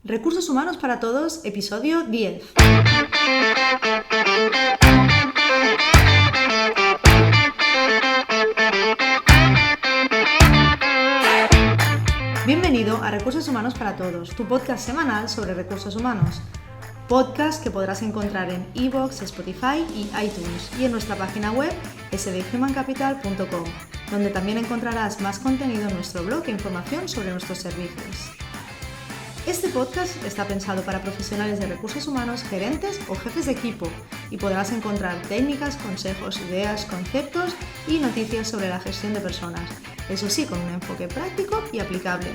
Recursos Humanos para Todos, episodio 10. Bienvenido a Recursos Humanos para Todos, tu podcast semanal sobre recursos humanos. Podcast que podrás encontrar en iVoox, Spotify y iTunes y en nuestra página web sdhumancapital.com, donde también encontrarás más contenido en nuestro blog e información sobre nuestros servicios. Este podcast está pensado para profesionales de recursos humanos, gerentes o jefes de equipo y podrás encontrar técnicas, consejos, ideas, conceptos y noticias sobre la gestión de personas, eso sí, con un enfoque práctico y aplicable.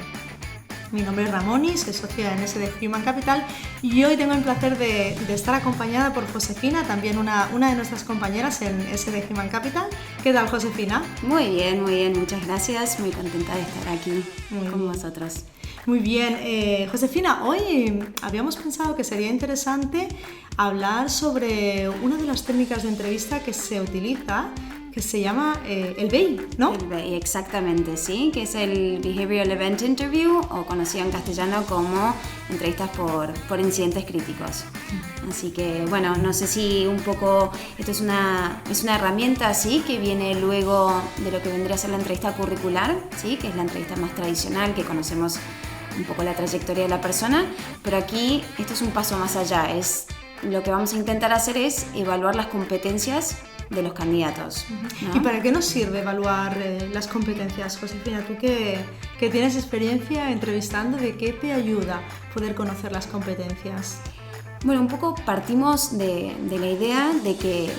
Mi nombre es Ramoni, soy socia en SD Human Capital y hoy tengo el placer de estar acompañada por Josefina, también una de nuestras compañeras en SD Human Capital. ¿Qué tal, Josefina? Muy bien, muchas gracias, muy contenta de estar aquí con vosotros. Muy bien, Josefina, hoy habíamos pensado que sería interesante hablar sobre una de las técnicas de entrevista que se utiliza, que se llama el BEI, ¿no? El BEI, exactamente, sí, que es el Behavioral Event Interview, o conocido en castellano como entrevistas por incidentes críticos. Así que, bueno, no sé si un poco, esto es una herramienta, sí, que viene luego de lo que vendría a ser la entrevista curricular, sí, que es la entrevista más tradicional, que conocemos un poco la trayectoria de la persona, pero aquí esto es un paso más allá. Lo que vamos a intentar hacer es evaluar las competencias de los candidatos, ¿no? ¿Y para qué nos sirve evaluar las competencias, Josefina? Tú que tienes experiencia entrevistando, ¿de qué te ayuda poder conocer las competencias? Bueno, un poco partimos de la idea de que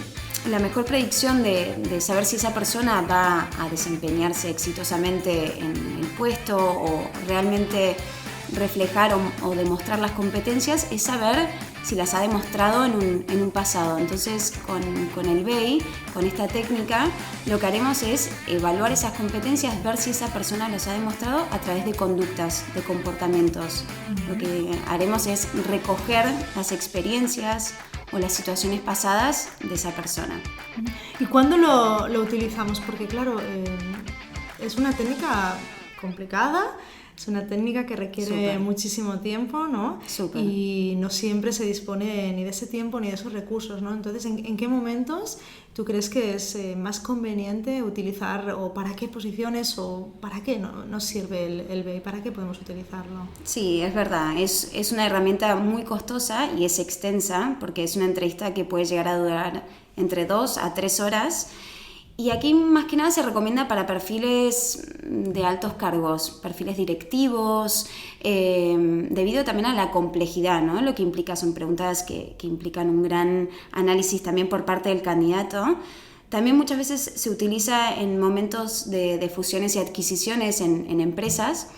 la mejor predicción de saber si esa persona va a desempeñarse exitosamente en el puesto o realmente reflejar o demostrar las competencias es saber si las ha demostrado en un pasado. Entonces, con el BEI, con esta técnica, lo que haremos es evaluar esas competencias, ver si esa persona las ha demostrado a través de conductas, de comportamientos. Lo que haremos es recoger las experiencias o las situaciones pasadas de esa persona. ¿Y cuándo lo utilizamos? Porque claro, es una técnica complicada, es una técnica que requiere muchísimo tiempo, ¿no? Súper. Y no siempre se dispone ni de ese tiempo ni de esos recursos, ¿no? Entonces, ¿en qué momentos tú crees que es más conveniente utilizar, o para qué posiciones, o para qué nos sirve el BEI? ¿Para qué podemos utilizarlo? Sí, es verdad. Es una herramienta muy costosa y es extensa, porque es una entrevista que puede llegar a durar entre 2 a 3 horas. Y aquí más que nada se recomienda para perfiles de altos cargos, perfiles directivos, debido también a la complejidad, ¿no? Lo que implica son preguntas que implican un gran análisis también por parte del candidato. También muchas veces se utiliza en momentos de fusiones y adquisiciones en empresas,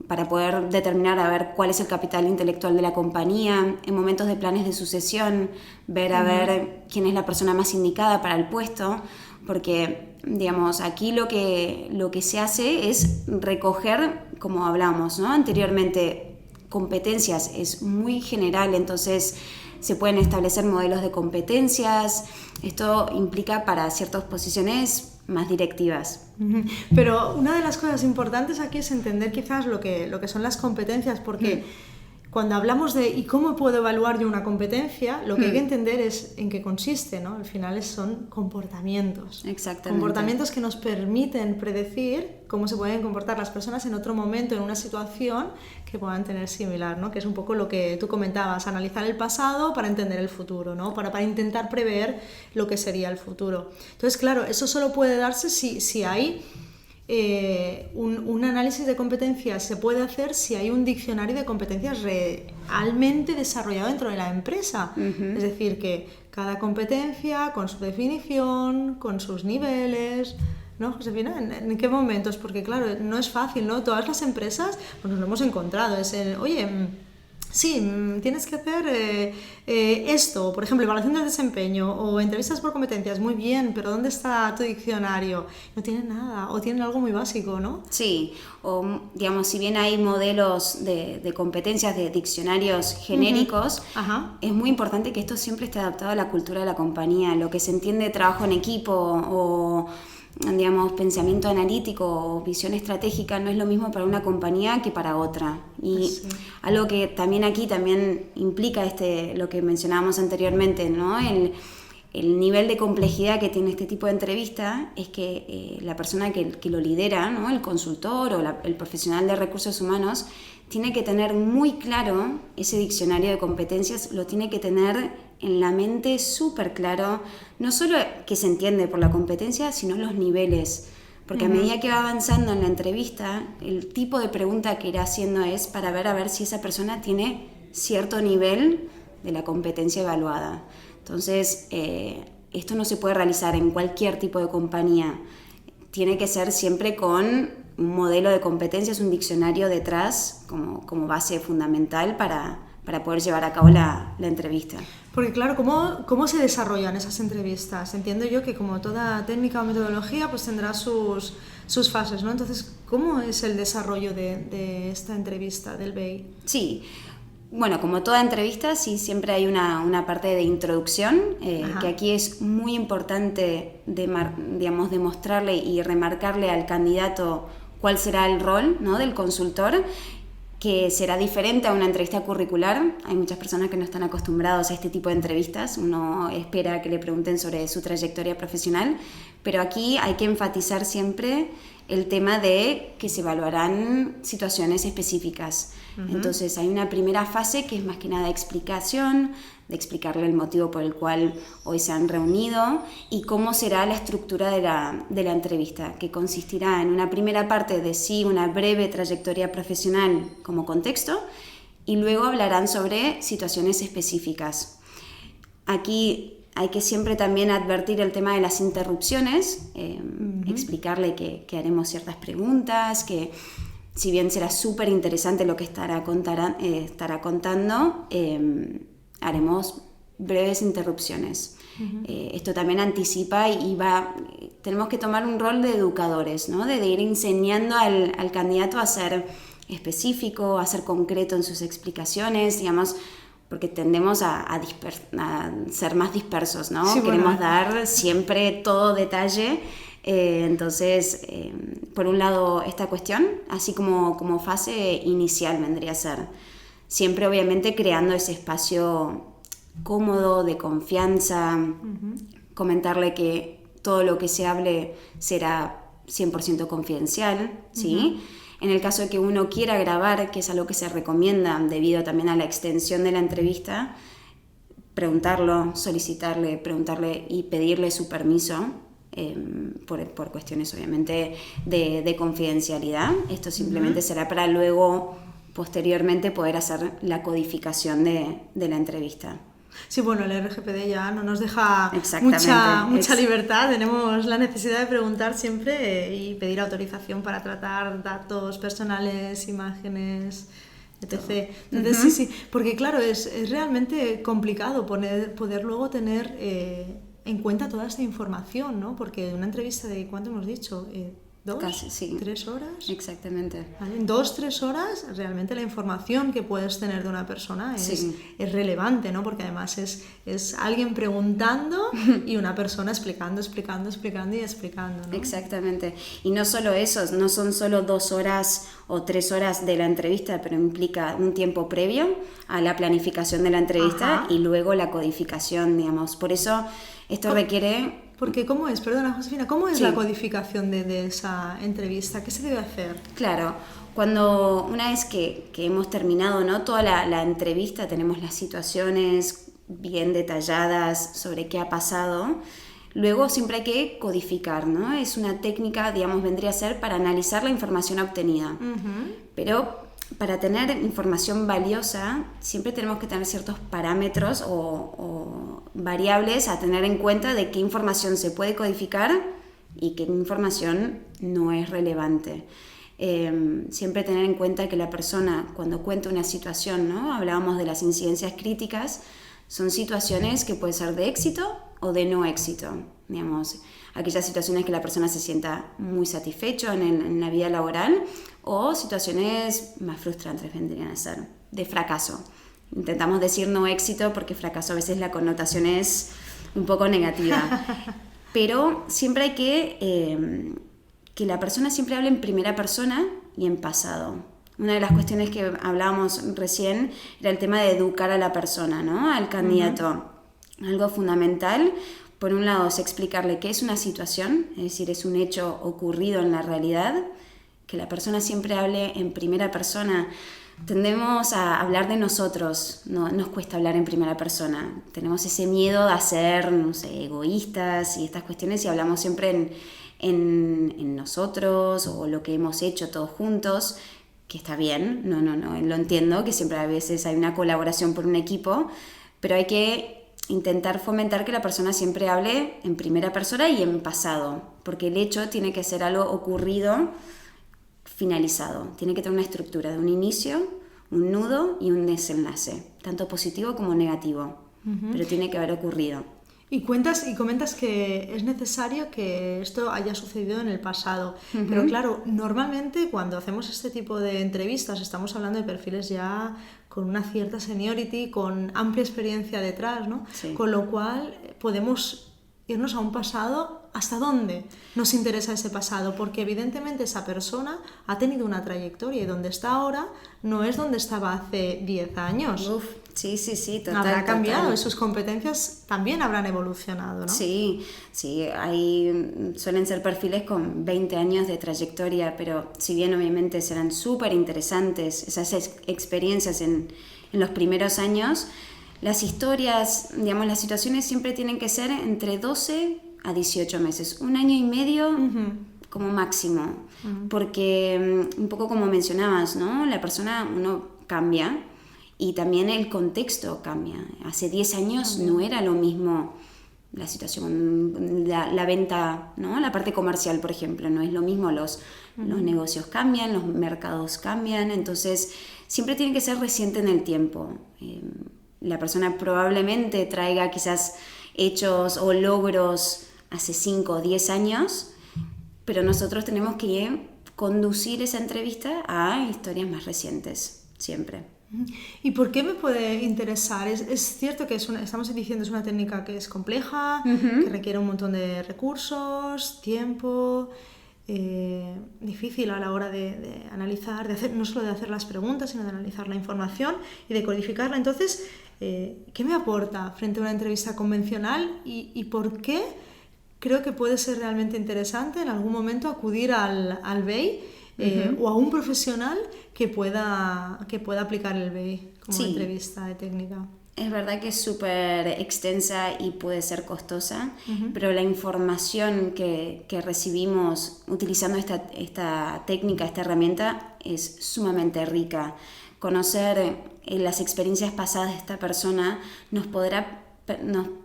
para poder determinar a ver cuál es el capital intelectual de la compañía, en momentos de planes de sucesión, ver a ver quién es la persona más indicada para el puesto, porque digamos, aquí lo que se hace es recoger, como hablamos, ¿no? Anteriormente, competencias es muy general, entonces se pueden establecer modelos de competencias. Esto implica para ciertas posiciones más directivas. Pero una de las cosas importantes aquí es entender quizás lo que son las competencias, porque cuando hablamos de ¿y cómo puedo evaluar yo una competencia? Lo que hay que entender es en qué consiste, ¿no? Al final son comportamientos. Exactamente. Comportamientos que nos permiten predecir cómo se pueden comportar las personas en otro momento, en una situación que puedan tener similar, ¿no? Que es un poco lo que tú comentabas, analizar el pasado para entender el futuro, ¿no? Para intentar prever lo que sería el futuro. Entonces, claro, eso solo puede darse si hay un análisis de competencias, se puede hacer si hay un diccionario de competencias realmente desarrollado dentro de la empresa. Es decir, que cada competencia con su definición, con sus niveles, ¿no, Josefina? ¿En qué momentos? Porque claro, no es fácil, ¿no? Todas las empresas pues nos lo hemos encontrado, oye, sí, tienes que hacer esto, por ejemplo, evaluación de desempeño o entrevistas por competencias, muy bien, pero ¿dónde está tu diccionario? No tienen nada, o tienen algo muy básico, ¿no? Sí, o digamos, si bien hay modelos de competencias, de diccionarios genéricos, es muy importante que esto siempre esté adaptado a la cultura de la compañía, lo que se entiende de trabajo en equipo digamos, pensamiento analítico o visión estratégica no es lo mismo para una compañía que para otra. Y sí, algo que también aquí también implica lo que mencionábamos anteriormente, ¿no? El nivel de complejidad que tiene este tipo de entrevista es que la persona que lo lidera, ¿no? El consultor o el profesional de recursos humanos, tiene que tener muy claro ese diccionario de competencias, lo tiene que tener en la mente súper claro, no solo que se entiende por la competencia, sino los niveles. Porque a medida que va avanzando en la entrevista, el tipo de pregunta que irá haciendo es para ver a ver si esa persona tiene cierto nivel de la competencia evaluada. Entonces, esto no se puede realizar en cualquier tipo de compañía. Tiene que ser siempre con un modelo de competencias, un diccionario detrás como base fundamental para poder llevar a cabo la entrevista. Porque claro, ¿cómo se desarrollan esas entrevistas? Entiendo yo que como toda técnica o metodología pues tendrá sus fases, ¿no? Entonces, ¿cómo es el desarrollo de esta entrevista del BEI? Sí. Bueno, como toda entrevista, sí, siempre hay una parte de introducción, que aquí es muy importante digamos, demostrarle y remarcarle al candidato cuál será el rol, ¿no? Del consultor, que será diferente a una entrevista curricular. Hay muchas personas que no están acostumbrados a este tipo de entrevistas, uno espera que le pregunten sobre su trayectoria profesional, pero aquí hay que enfatizar siempre el tema de que se evaluarán situaciones específicas. Entonces hay una primera fase que es más que nada explicación, de explicarle el motivo por el cual hoy se han reunido y cómo será la estructura de la entrevista, que consistirá en una primera parte de sí, una breve trayectoria profesional como contexto, y luego hablarán sobre situaciones específicas. Aquí hay que siempre también advertir el tema de las interrupciones, explicarle que haremos ciertas preguntas, que si bien será súper interesante lo que estará contando, haremos breves interrupciones. Esto también anticipa tenemos que tomar un rol de educadores, ¿no? De ir enseñando al candidato a ser específico, a ser concreto en sus explicaciones, digamos, porque tendemos a ser más dispersos, ¿no? Sí, queremos dar siempre todo detalle. Entonces, por un lado, esta cuestión, así como fase inicial vendría a ser, siempre obviamente creando ese espacio cómodo, de confianza, comentarle que todo lo que se hable será 100% confidencial, ¿sí? En el caso de que uno quiera grabar, que es algo que se recomienda debido también a la extensión de la entrevista, solicitarle, preguntarle y pedirle su permiso, por cuestiones obviamente de confidencialidad. Esto simplemente será para luego, posteriormente, poder hacer la codificación de la entrevista. Sí, bueno, el RGPD ya no nos deja mucha libertad, tenemos la necesidad de preguntar siempre y pedir autorización para tratar datos personales, imágenes, etc. Entonces, sí, porque claro, es realmente complicado poder luego tener en cuenta toda esta información, ¿no? Porque una entrevista de, ¿cuánto hemos dicho? Casi, sí. 3 horas. Exactamente. ¿Vale? En 2-3 horas realmente la información que puedes tener de una persona es relevante, ¿no? Porque además es alguien preguntando y una persona explicando, ¿no? Exactamente. Y no solo eso, no son solo 2 horas o 3 horas de la entrevista, pero implica un tiempo previo a la planificación de la entrevista y luego la codificación, digamos. Por eso esto requiere... Porque ¿cómo es? Perdona, Josefina, ¿cómo es la codificación de esa entrevista? ¿Qué se debe hacer? Claro, una vez que hemos terminado, ¿no? Toda la entrevista, tenemos las situaciones bien detalladas sobre qué ha pasado, luego siempre hay que codificar, ¿no? Es una técnica, digamos, vendría a ser para analizar la información obtenida. Pero para tener información valiosa siempre tenemos que tener ciertos parámetros o variables a tener en cuenta de qué información se puede codificar y qué información no es relevante. Siempre tener en cuenta que la persona, cuando cuenta una situación, ¿no? Hablábamos de las incidencias críticas, son situaciones que pueden ser de éxito o de no éxito, digamos, aquellas situaciones que la persona se sienta muy satisfecho en la vida laboral, o situaciones más frustrantes vendrían a ser de fracaso. Intentamos decir no éxito porque fracaso a veces la connotación es un poco negativa. pero siempre hay que la persona siempre hable en primera persona y en pasado. Una de las cuestiones que hablábamos recién era el tema de educar a la persona, ¿no? Al candidato. Algo fundamental, por un lado, es explicarle qué es una situación, es decir, es un hecho ocurrido en la realidad, que la persona siempre hable en primera persona. Tendemos a hablar de nosotros, no nos cuesta hablar en primera persona. Tenemos ese miedo a ser, no sé, egoístas y estas cuestiones, y hablamos siempre en nosotros o lo que hemos hecho todos juntos, que está bien, no, lo entiendo, que siempre a veces hay una colaboración por un equipo, pero hay que intentar fomentar que la persona siempre hable en primera persona y en pasado, porque el hecho tiene que ser algo ocurrido, finalizado. Tiene que tener una estructura de un inicio, un nudo y un desenlace, tanto positivo como negativo, pero tiene que haber ocurrido. Y comentas que es necesario que esto haya sucedido en el pasado. Pero claro, normalmente cuando hacemos este tipo de entrevistas estamos hablando de perfiles ya con una cierta seniority, con amplia experiencia detrás, ¿no? Sí. Con lo cual podemos irnos a un pasado. ¿Hasta dónde nos interesa ese pasado? Porque evidentemente esa persona ha tenido una trayectoria y donde está ahora no es donde estaba hace 10 años. Uf, sí, total. Habrá cambiado total. y sus competencias también habrán evolucionado, ¿no? Sí, suelen ser perfiles con 20 años de trayectoria, pero si bien obviamente serán súper interesantes esas experiencias en los primeros años, las historias, digamos, las situaciones siempre tienen que ser entre 12 a 18 meses, un año y medio como máximo, porque un poco como mencionabas, ¿no? La persona, uno cambia y también el contexto cambia. Hace 10 años no era lo mismo la situación, la venta, ¿no? La parte comercial, por ejemplo, no es lo mismo, los negocios cambian, los mercados cambian, entonces siempre tiene que ser reciente en el tiempo. La persona probablemente traiga quizás hechos o logros hace 5 o 10 años, pero nosotros tenemos que conducir esa entrevista a historias más recientes, siempre. ¿Y por qué me puede interesar? Es cierto que estamos diciendo es una técnica que es compleja, que requiere un montón de recursos, tiempo, difícil a la hora de analizar, no solo de hacer las preguntas, sino de analizar la información y de codificarla. Entonces, ¿qué me aporta frente a una entrevista convencional y por qué creo que puede ser realmente interesante en algún momento acudir al BEI o a un profesional que pueda aplicar el BEI como entrevista de técnica? Es verdad que es súper extensa y puede ser costosa, pero la información que recibimos utilizando esta técnica, esta herramienta, es sumamente rica. Conocer las experiencias pasadas de esta persona nos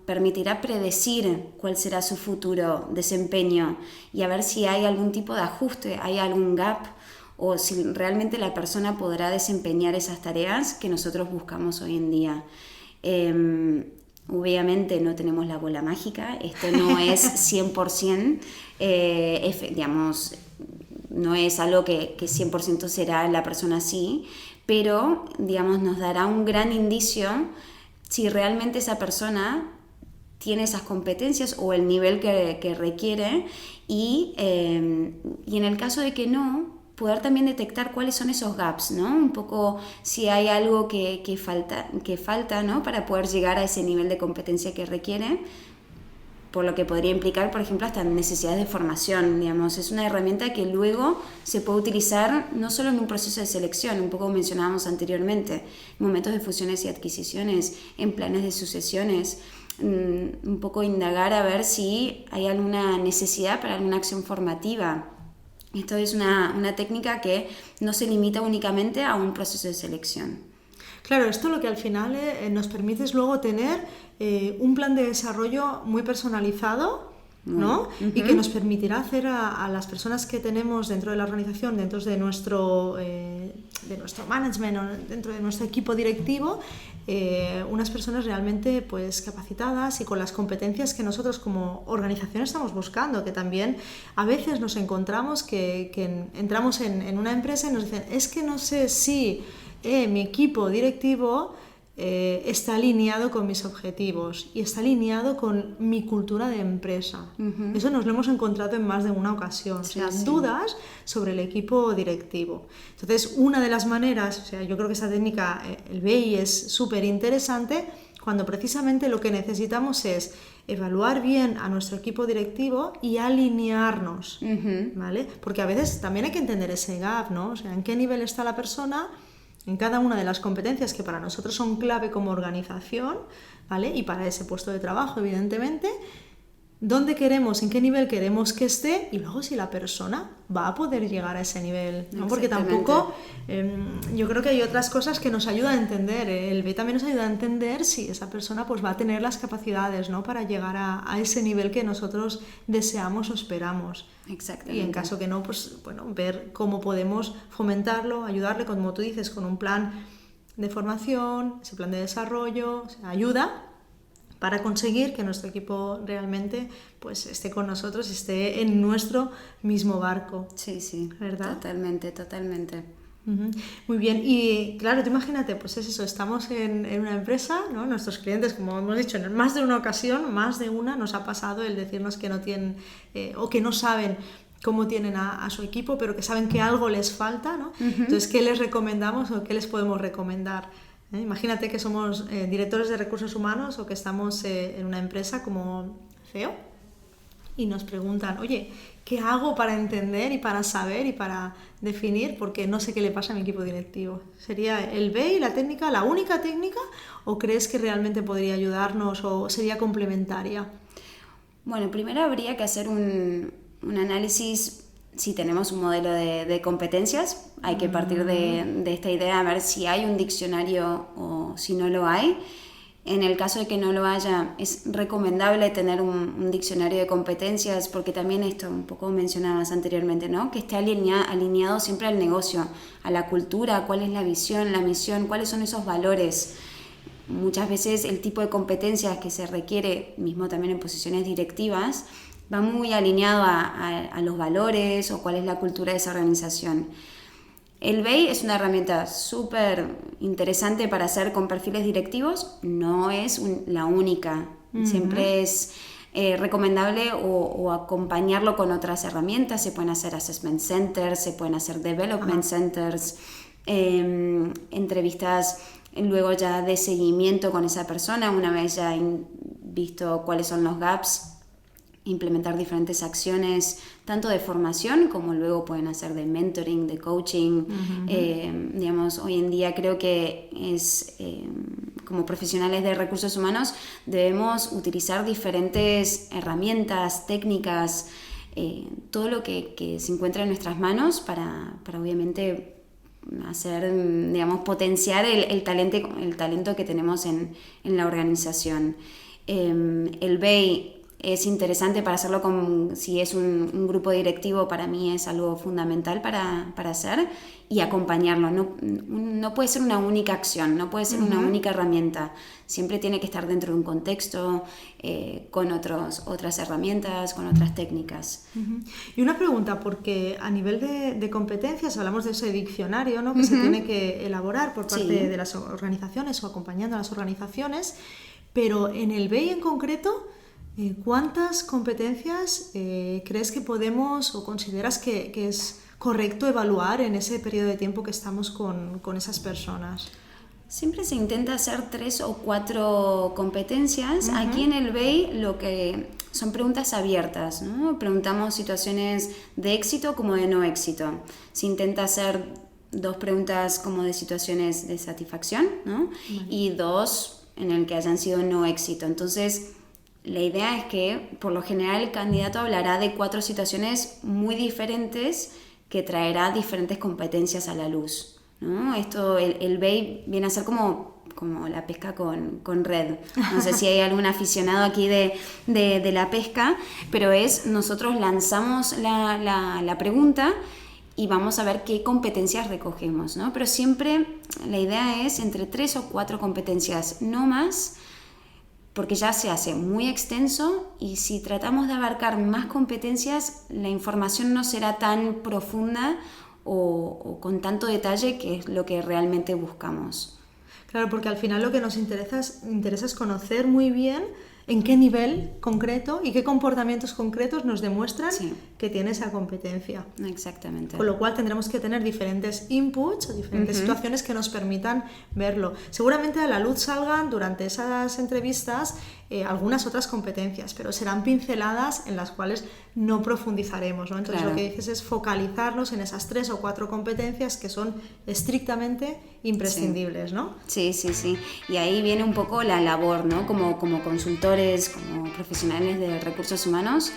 permitirá predecir cuál será su futuro desempeño y a ver si hay algún tipo de ajuste, hay algún gap o si realmente la persona podrá desempeñar esas tareas que nosotros buscamos hoy en día. Obviamente no tenemos la bola mágica, esto no es 100%, digamos, no es algo que 100% será la persona así, pero digamos, nos dará un gran indicio si realmente esa persona tiene esas competencias o el nivel que requiere y en el caso de que no, poder también detectar cuáles son esos gaps, ¿no? Un poco si hay algo que falta, ¿no? Para poder llegar a ese nivel de competencia que requiere, por lo que podría implicar, por ejemplo, hasta necesidades de formación, digamos. Es una herramienta que luego se puede utilizar no solo en un proceso de selección, un poco mencionábamos anteriormente, en momentos de fusiones y adquisiciones, en planes de sucesiones, un poco indagar a ver si hay alguna necesidad para alguna acción formativa. Esto es una técnica que no se limita únicamente a un proceso de selección. Claro, esto lo que al final nos permite es luego tener un plan de desarrollo muy personalizado, ¿no? Y que nos permitirá hacer a las personas que tenemos dentro de la organización, dentro de nuestro management o dentro de nuestro equipo directivo, unas personas realmente pues capacitadas y con las competencias que nosotros como organización estamos buscando, que también a veces nos encontramos que entramos en una empresa y nos dicen es que no sé si mi equipo directivo está alineado con mis objetivos y está alineado con mi cultura de empresa. Eso nos lo hemos encontrado en más de una ocasión. Sí, o sea, sí. dudas sobre el equipo directivo. Entonces, una de las maneras, o sea, yo creo que esa técnica, el BEI, es súper interesante cuando precisamente lo que necesitamos es evaluar bien a nuestro equipo directivo y alinearnos, ¿vale? Porque a veces también hay que entender ese gap, ¿no? O sea, en qué nivel está la persona en cada una de las competencias que para nosotros son clave como organización, ¿vale? Y para ese puesto de trabajo, evidentemente, dónde queremos, en qué nivel queremos que esté y luego si la persona va a poder llegar a ese nivel, ¿no? Porque tampoco, yo creo que hay otras cosas que nos ayudan a entender. El B también nos ayuda a entender si esa persona pues va a tener las capacidades, ¿no? Para llegar a ese nivel que nosotros deseamos o esperamos. Exactamente. Y en caso que no, pues bueno, ver cómo podemos fomentarlo, ayudarle, como tú dices, con un plan de formación, ese plan de desarrollo, o sea, ayuda para conseguir que nuestro equipo realmente pues esté con nosotros, esté en nuestro mismo barco. Sí, sí, ¿verdad? Totalmente, totalmente. Muy bien, y claro, tú imagínate, pues es eso, estamos en una empresa, ¿no? Nuestros clientes, como hemos dicho, en más de una ocasión, más de una, nos ha pasado el decirnos que no tienen o que no saben cómo tienen a su equipo, pero que saben que algo les falta, ¿no? Entonces, ¿qué les recomendamos o qué les podemos recomendar? Imagínate que somos directores de recursos humanos o que estamos en una empresa como CEO y nos preguntan, oye, ¿qué hago para entender y para saber y para definir? Porque no sé qué le pasa a mi equipo directivo. ¿Sería el BEI, la técnica, la única técnica? ¿O crees que realmente podría ayudarnos o sería complementaria? Bueno, primero habría que hacer un análisis. Si tenemos un modelo de competencias, hay que partir de esta idea, a ver si hay un diccionario o si no lo hay. En el caso de que no lo haya, es recomendable tener un diccionario de competencias, porque también esto un poco mencionabas anteriormente, ¿no? Que esté alineado siempre al negocio, a la cultura, cuál es la visión, la misión, cuáles son esos valores. Muchas veces el tipo de competencias que se requiere, mismo también en posiciones directivas, va muy alineado a los valores o cuál es la cultura de esa organización. El BEI es una herramienta súper interesante para hacer con perfiles directivos, no es la única. Siempre es recomendable o acompañarlo con otras herramientas. Se pueden hacer assessment centers, se pueden hacer development centers, entrevistas luego ya de seguimiento con esa persona, una vez ya visto cuáles son los gaps, implementar diferentes acciones, tanto de formación como luego pueden hacer de mentoring, de coaching. Digamos, hoy en día creo que como profesionales de recursos humanos debemos utilizar diferentes herramientas, técnicas, todo lo que se encuentra en nuestras manos para obviamente hacer, digamos, potenciar el talento que tenemos en la organización. El BEI es interesante para hacerlo si es un grupo directivo. Para mí es algo fundamental para hacer y acompañarlo. No puede ser una única acción, no puede ser una única herramienta. Siempre tiene que estar dentro de un contexto, con otras herramientas, con otras técnicas. Y una pregunta, porque a nivel de competencias hablamos de ese diccionario, ¿no? Que se tiene que elaborar por parte de las organizaciones o acompañando a las organizaciones, pero en el BEI en concreto, ¿cuántas competencias crees que podemos o consideras que es correcto evaluar en ese periodo de tiempo que estamos con esas personas? Siempre se intenta hacer 3 o 4 competencias. Aquí en el BEI lo que son preguntas abiertas, ¿no? Preguntamos situaciones de éxito como de no éxito. Se intenta hacer 2 preguntas como de situaciones de satisfacción, ¿no? Y 2 en el que hayan sido no éxito. Entonces, la idea es que, por lo general, el candidato hablará de 4 situaciones muy diferentes que traerá diferentes competencias a la luz, ¿no? Esto, el BEI viene a ser como la pesca con red. No sé si hay algún aficionado aquí de la pesca, pero nosotros lanzamos la pregunta y vamos a ver qué competencias recogemos, ¿no? Pero siempre la idea es entre 3 o 4 competencias, no más, porque ya se hace muy extenso y si tratamos de abarcar más competencias, la información no será tan profunda o con tanto detalle, que es lo que realmente buscamos. Claro, porque al final lo que nos interesa es conocer muy bien en qué nivel concreto y qué comportamientos concretos nos demuestran que tiene esa competencia. Exactamente. Con lo cual tendremos que tener diferentes inputs o diferentes situaciones que nos permitan verlo. Seguramente a la luz salgan durante esas entrevistas algunas otras competencias, pero serán pinceladas en las cuales no profundizaremos, ¿no? Entonces lo que dices es focalizarnos en esas 3 o 4 competencias que son estrictamente imprescindibles, ¿no? Sí. Y ahí viene un poco la labor, ¿no? Como consultores, como profesionales de recursos humanos,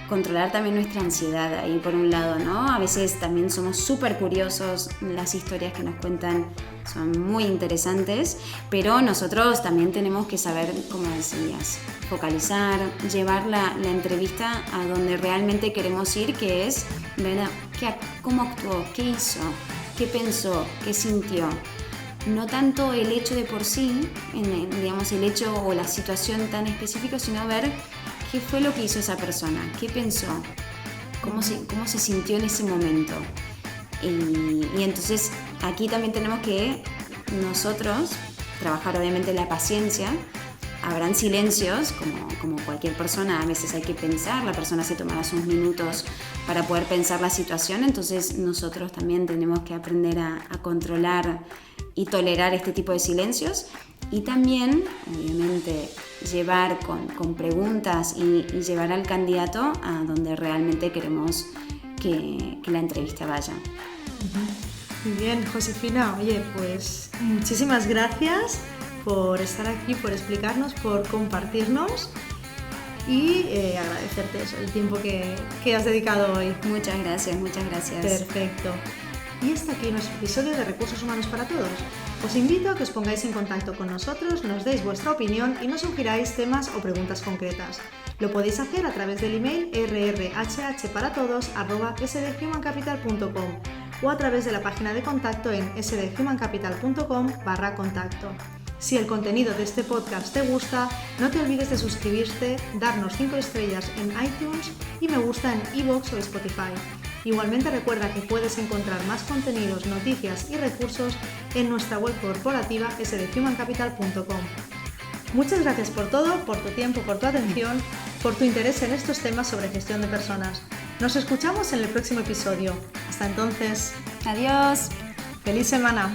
controlar también nuestra ansiedad ahí por un lado, ¿no? A veces también somos súper curiosos, las historias que nos cuentan son muy interesantes, pero nosotros también tenemos que saber, como decías, focalizar, llevar la entrevista a donde realmente queremos ir, que es ver cómo actuó, qué hizo, qué pensó, qué sintió. No tanto el hecho de por sí, digamos el hecho o la situación tan específica, sino ver qué fue lo que hizo esa persona, qué pensó, cómo se sintió en ese momento. Y entonces aquí también tenemos que nosotros trabajar obviamente la paciencia. Habrán silencios, como cualquier persona, a veces hay que pensar, la persona se tomará sus minutos para poder pensar la situación, entonces nosotros también tenemos que aprender a controlar y tolerar este tipo de silencios y también, obviamente, llevar con preguntas y llevar al candidato a donde realmente queremos que la entrevista vaya. Muy bien, Josefina, oye, pues muchísimas gracias por estar aquí, por explicarnos, por compartirnos y agradecerte eso, el tiempo que has dedicado hoy. Muchas gracias. Perfecto. Y hasta aquí nuestro episodio de Recursos Humanos para Todos. Os invito a que os pongáis en contacto con nosotros, nos deis vuestra opinión y nos sugiráis temas o preguntas concretas. Lo podéis hacer a través del email rrhhparatodos@sdhumancapital.com o a través de la página de contacto en sdhumancapital.com/contacto. Si el contenido de este podcast te gusta, no te olvides de suscribirte, darnos 5 estrellas en iTunes y me gusta en iVoox o Spotify. Igualmente recuerda que puedes encontrar más contenidos, noticias y recursos en nuestra web corporativa sdhumancapital.com. Muchas gracias por todo, por tu tiempo, por tu atención, por tu interés en estos temas sobre gestión de personas. Nos escuchamos en el próximo episodio. Hasta entonces. Adiós. ¡Feliz semana!